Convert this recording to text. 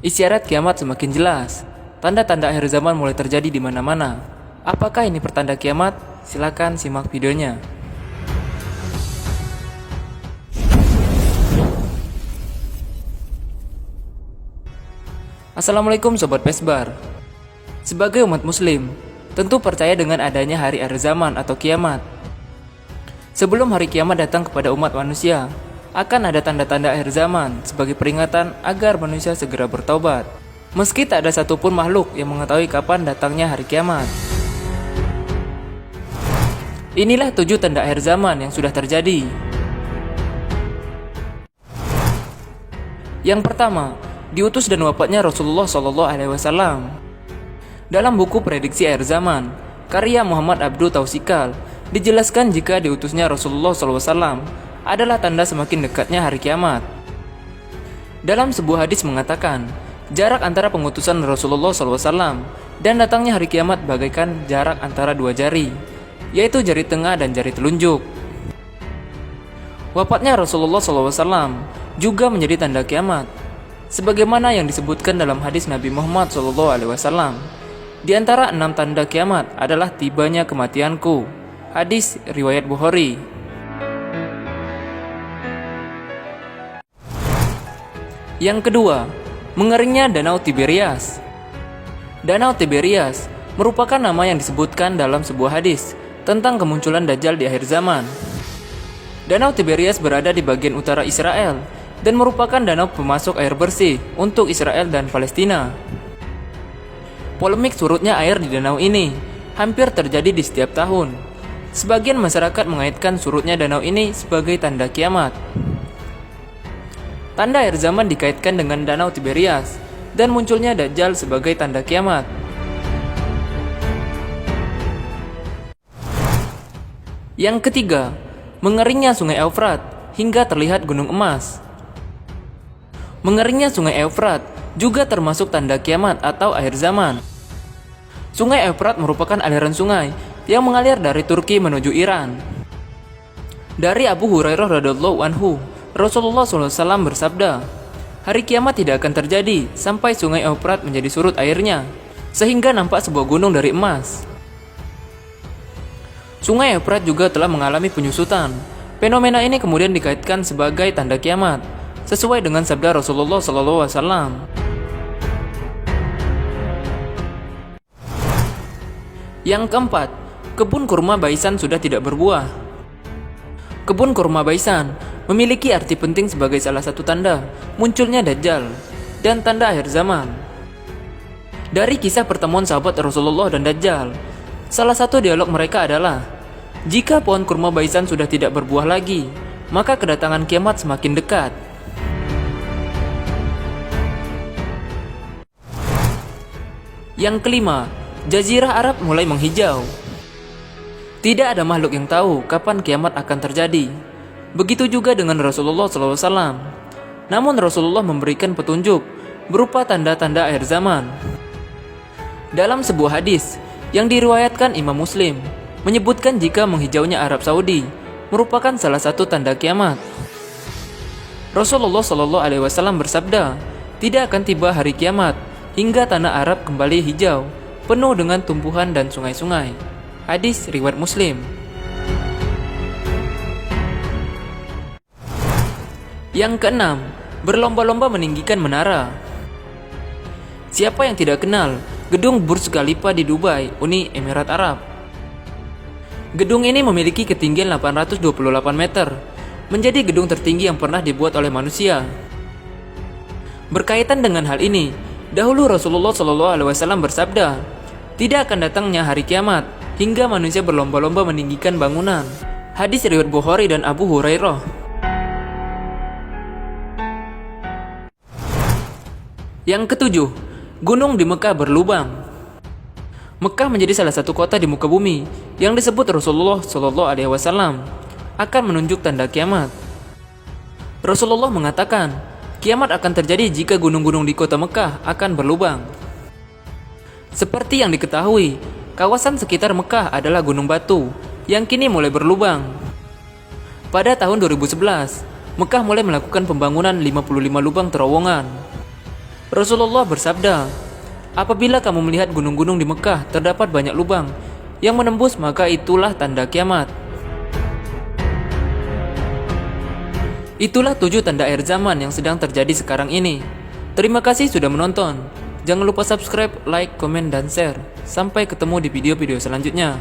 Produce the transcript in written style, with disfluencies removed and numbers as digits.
Isyarat kiamat semakin jelas. Tanda-tanda akhir zaman mulai terjadi di mana-mana. Apakah ini pertanda kiamat? Silakan simak videonya. Assalamualaikum Sobat Pesbar. Sebagai umat muslim, tentu percaya dengan adanya hari akhir zaman atau kiamat. Sebelum hari kiamat datang kepada umat manusia, akan ada tanda-tanda akhir zaman sebagai peringatan agar manusia segera bertaubat. Meski tak ada satupun makhluk yang mengetahui kapan datangnya hari kiamat. Inilah 7 tanda akhir zaman yang sudah terjadi. Yang pertama, diutus dan wafatnya Rasulullah SAW. Dalam buku Prediksi Akhir Zaman, karya Muhammad Abdul Tausikal, dijelaskan jika diutusnya Rasulullah SAW adalah tanda semakin dekatnya hari kiamat. Dalam sebuah hadis mengatakan, jarak antara pengutusan Rasulullah SAW dan datangnya hari kiamat bagaikan jarak antara 2 jari, yaitu jari tengah dan jari telunjuk. Wafatnya Rasulullah SAW juga menjadi tanda kiamat, sebagaimana yang disebutkan dalam hadis Nabi Muhammad SAW. Di antara 6 tanda kiamat adalah tibanya kematianku. Hadis riwayat Bukhari. Yang kedua, mengeringnya Danau Tiberias. Danau Tiberias merupakan nama yang disebutkan dalam sebuah hadis tentang kemunculan Dajjal di akhir zaman. Danau Tiberias berada di bagian utara Israel dan merupakan danau pemasok air bersih untuk Israel dan Palestina. Polemik surutnya air di danau ini hampir terjadi di setiap tahun. Sebagian masyarakat mengaitkan surutnya danau ini sebagai tanda kiamat. Tanda akhir zaman dikaitkan dengan Danau Tiberias dan munculnya Dajjal sebagai tanda kiamat. Yang ketiga, mengeringnya Sungai Eufrat hingga terlihat gunung emas. Mengeringnya Sungai Eufrat juga termasuk tanda kiamat atau akhir zaman. Sungai Eufrat merupakan aliran sungai yang mengalir dari Turki menuju Iran. Dari Abu Hurairah radhiyallahu anhu, Rasulullah SAW bersabda, hari kiamat tidak akan terjadi sampai Sungai Eufrat menjadi surut airnya, sehingga nampak sebuah gunung dari emas. Sungai Eufrat juga telah mengalami penyusutan. Fenomena ini kemudian dikaitkan sebagai tanda kiamat, sesuai dengan sabda Rasulullah SAW. Yang keempat, kebun kurma Baisan sudah tidak berbuah. Kebun kurma Baisan memiliki arti penting sebagai salah satu tanda munculnya Dajjal dan tanda akhir zaman. Dari kisah pertemuan sahabat Rasulullah dan Dajjal, salah satu dialog mereka adalah, jika pohon kurma Baisan sudah tidak berbuah lagi, maka kedatangan kiamat semakin dekat. Yang kelima, Jazirah Arab mulai menghijau. Tidak ada makhluk yang tahu kapan kiamat akan terjadi. Begitu juga dengan Rasulullah SAW. Namun Rasulullah memberikan petunjuk berupa tanda-tanda akhir zaman. Dalam sebuah hadis yang diriwayatkan Imam Muslim, menyebutkan jika menghijaunya Arab Saudi merupakan salah satu tanda kiamat. Rasulullah SAW bersabda, tidak akan tiba hari kiamat hingga tanah Arab kembali hijau, penuh dengan tumbuhan dan sungai-sungai. Hadis riwayat Muslim. Yang keenam, berlomba-lomba meninggikan menara. Siapa yang tidak kenal gedung Burj Khalifa di Dubai, Uni Emirat Arab? Gedung ini memiliki ketinggian 828 meter, menjadi gedung tertinggi yang pernah dibuat oleh manusia. Berkaitan dengan hal ini, dahulu Rasulullah SAW bersabda, tidak akan datangnya hari kiamat hingga manusia berlomba-lomba meninggikan bangunan. Hadis riwayat Bukhari dan Abu Hurairah. Yang ketujuh, gunung di Mekah berlubang. Mekah menjadi salah satu kota di muka bumi yang disebut Rasulullah SAW akan menunjuk tanda kiamat. Rasulullah mengatakan, kiamat akan terjadi jika gunung-gunung di kota Mekah akan berlubang. Seperti yang diketahui, kawasan sekitar Mekah adalah gunung batu yang kini mulai berlubang. Pada tahun 2011, Mekah mulai melakukan pembangunan 55 lubang terowongan. Rasulullah bersabda, apabila kamu melihat gunung-gunung di Mekah terdapat banyak lubang yang menembus, maka itulah tanda kiamat. Itulah 7 tanda akhir zaman yang sedang terjadi sekarang ini. Terima kasih sudah menonton. Jangan lupa subscribe, like, komen, dan share. Sampai ketemu di video-video selanjutnya.